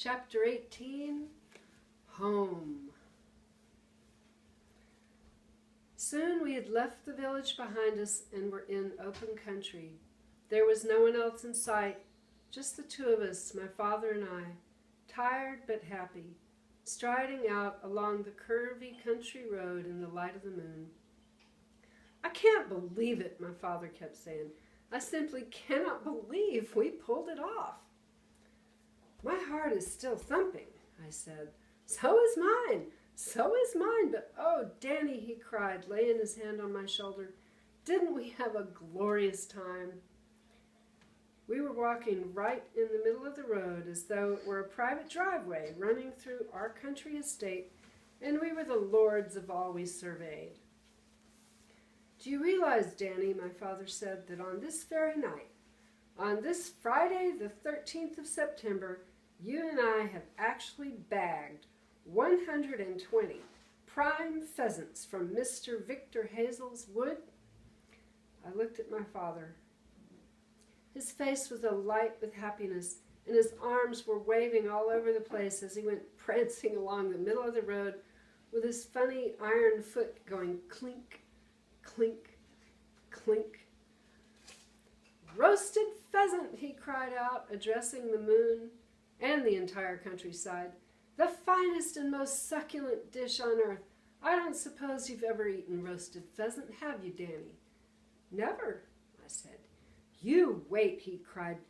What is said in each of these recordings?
Chapter 18, Home. Soon we had left the village behind us and were in open country. There was no one else in sight, just the two of us, my father and I, tired but happy, striding out along the curvy country road in the light of the moon. "I can't believe it," my father kept saying. "I simply cannot believe we pulled it off." "My heart is still thumping," I said. "So is mine. So is mine. But oh, Danny," he cried, laying his hand on my shoulder, "didn't we have a glorious time?" We were walking right in the middle of the road as though it were a private driveway running through our country estate, and we were the lords of all we surveyed. "Do you realize, Danny," my father said, "that on this very night, on this Friday the 13th of September, you and I have actually bagged 120 prime pheasants from Mr. Victor Hazel's wood?" I looked at my father. His face was alight with happiness, and his arms were waving all over the place as he went prancing along the middle of the road with his funny iron foot going clink, clink, clink. "Roasted pheasant," he cried out, addressing the moon and the entire countryside. "The finest and most succulent dish on earth. I don't suppose you've ever eaten roasted pheasant, have you, Danny?" "Never," I said. "You wait," he cried.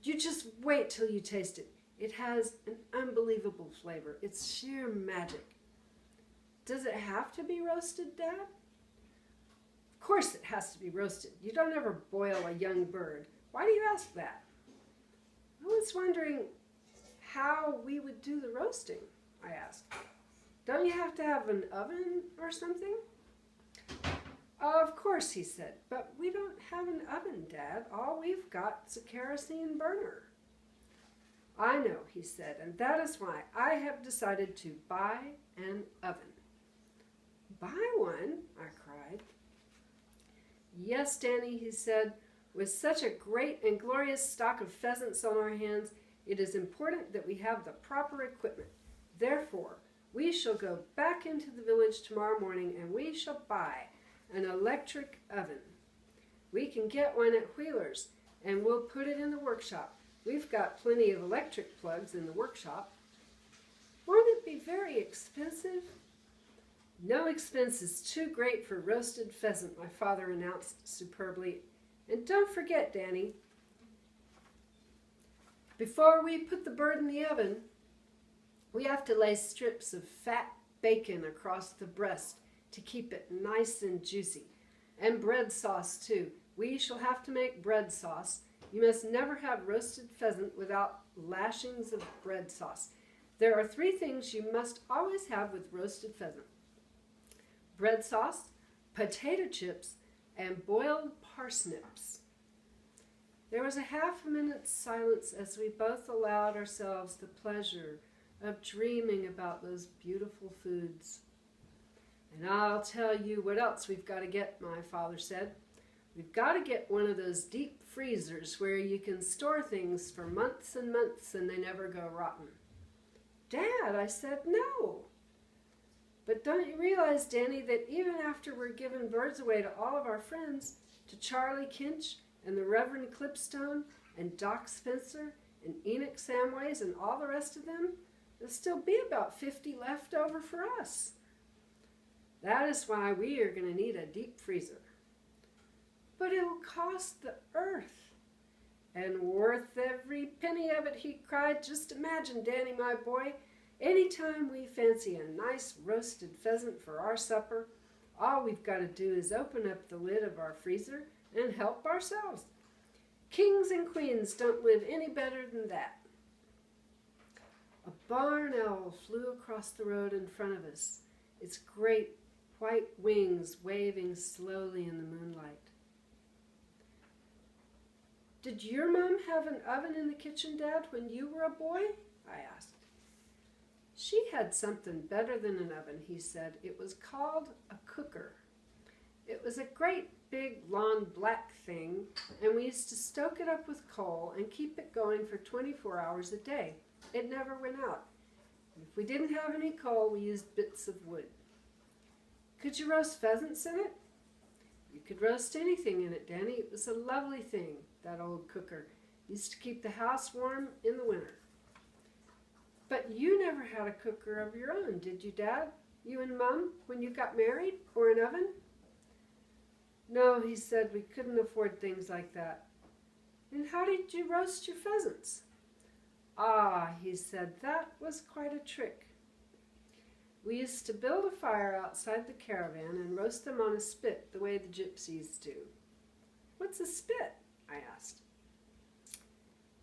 "You just wait till you taste it. It has an unbelievable flavor. It's sheer magic." "Does it have to be roasted, Dad?" "Of course it has to be roasted. You don't ever boil a young bird. Why do you ask that?" "I was wondering how we would do the roasting," I asked. "Don't you have to have an oven or something?" "Of course," he said, "but we don't have an oven, Dad. All we've got is a kerosene burner." "I know," he said, "and that is why I have decided to buy an oven." "Buy one?" I cried. "Yes, Danny," he said, "with such a great and glorious stock of pheasants on our hands, it is important that we have the proper equipment. Therefore, we shall go back into the village tomorrow morning and we shall buy an electric oven. We can get one at Wheeler's and we'll put it in the workshop. We've got plenty of electric plugs in the workshop." "Won't it be very expensive?" "No expense is too great for roasted pheasant," my father announced superbly. "And don't forget, Danny, before we put the bird in the oven, we have to lay strips of fat bacon across the breast to keep it nice and juicy. And bread sauce, too. We shall have to make bread sauce. You must never have roasted pheasant without lashings of bread sauce. There are 3 things you must always have with roasted pheasant: bread sauce, potato chips, and boiled parsnips." There was a half-minute's silence as we both allowed ourselves the pleasure of dreaming about those beautiful foods. "And I'll tell you what else we've got to get," my father said. "We've got to get one of those deep freezers where you can store things for months and months and they never go rotten." "Dad," I said, "no." "But don't you realize, Danny, that even after we're giving birds away to all of our friends, to Charlie Kinch and the Reverend Clipstone and Doc Spencer and Enoch Samways and all the rest of them, there'll still be about 50 left over for us. That is why we are going to need a deep freezer." "But it'll cost the earth." "And worth every penny of it," he cried. "Just imagine, Danny, my boy, any time we fancy a nice roasted pheasant for our supper, all we've got to do is open up the lid of our freezer and help ourselves. Kings and queens don't live any better than that." A barn owl flew across the road in front of us, its great white wings waving slowly in the moonlight. "Did your mom have an oven in the kitchen, Dad, when you were a boy?" I asked. "She had something better than an oven," he said. "It was called a cooker. It was a great big long black thing, and we used to stoke it up with coal and keep it going for 24 hours a day. It never went out. If we didn't have any coal, we used bits of wood. Could you roast pheasants in it? You could roast anything in it, Danny. It was a lovely thing, that old cooker. Used to keep the house warm in the winter. But you never had a cooker of your own, did you, Dad? You and Mom, when you got married, or an oven? No, he said, we couldn't afford things like that. And how did you roast your pheasants? Ah, he said, that was quite a trick. We used to build a fire outside the caravan and roast them on a spit the way the gypsies do. What's a spit? I asked.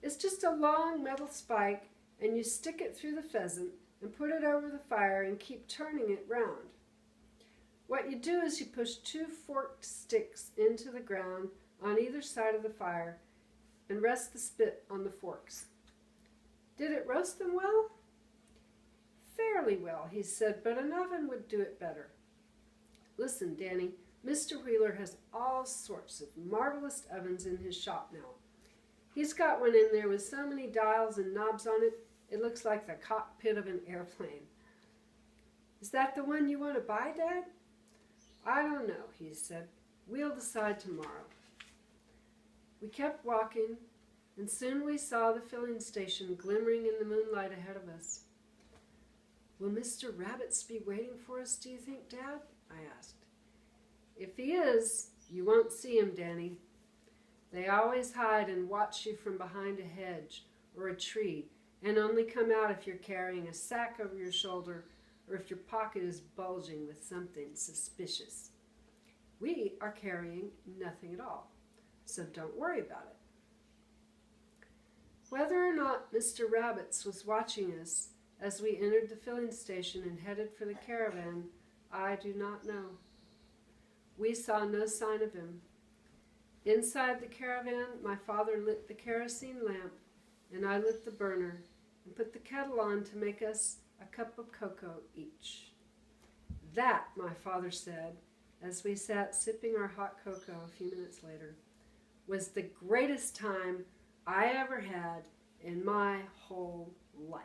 It's just a long metal spike, and you stick it through the pheasant and put it over the fire and keep turning it round. What you do is you push 2 forked sticks into the ground on either side of the fire and rest the spit on the forks. Did it roast them well? Fairly well, he said, but an oven would do it better. Listen, Danny, Mr. Wheeler has all sorts of marvelous ovens in his shop now. He's got one in there with so many dials and knobs on it, it looks like the cockpit of an airplane. Is that the one you want to buy, Dad? I don't know, he said. We'll decide tomorrow. We kept walking, and soon we saw the filling station glimmering in the moonlight ahead of us. Will Mr. Rabbits be waiting for us, do you think, Dad? I asked. If he is, you won't see him, Danny. They always hide and watch you from behind a hedge or a tree, and only come out if you're carrying a sack over your shoulder or if your pocket is bulging with something suspicious. We are carrying nothing at all, so don't worry about it. Whether or not Mr. Rabbits was watching us as we entered the filling station and headed for the caravan, I do not know. We saw no sign of him. Inside the caravan, my father lit the kerosene lamp, and I lit the burner and put the kettle on to make us a cup of cocoa each. That, my father said, as we sat sipping our hot cocoa a few minutes later, was the greatest time I ever had in my whole life.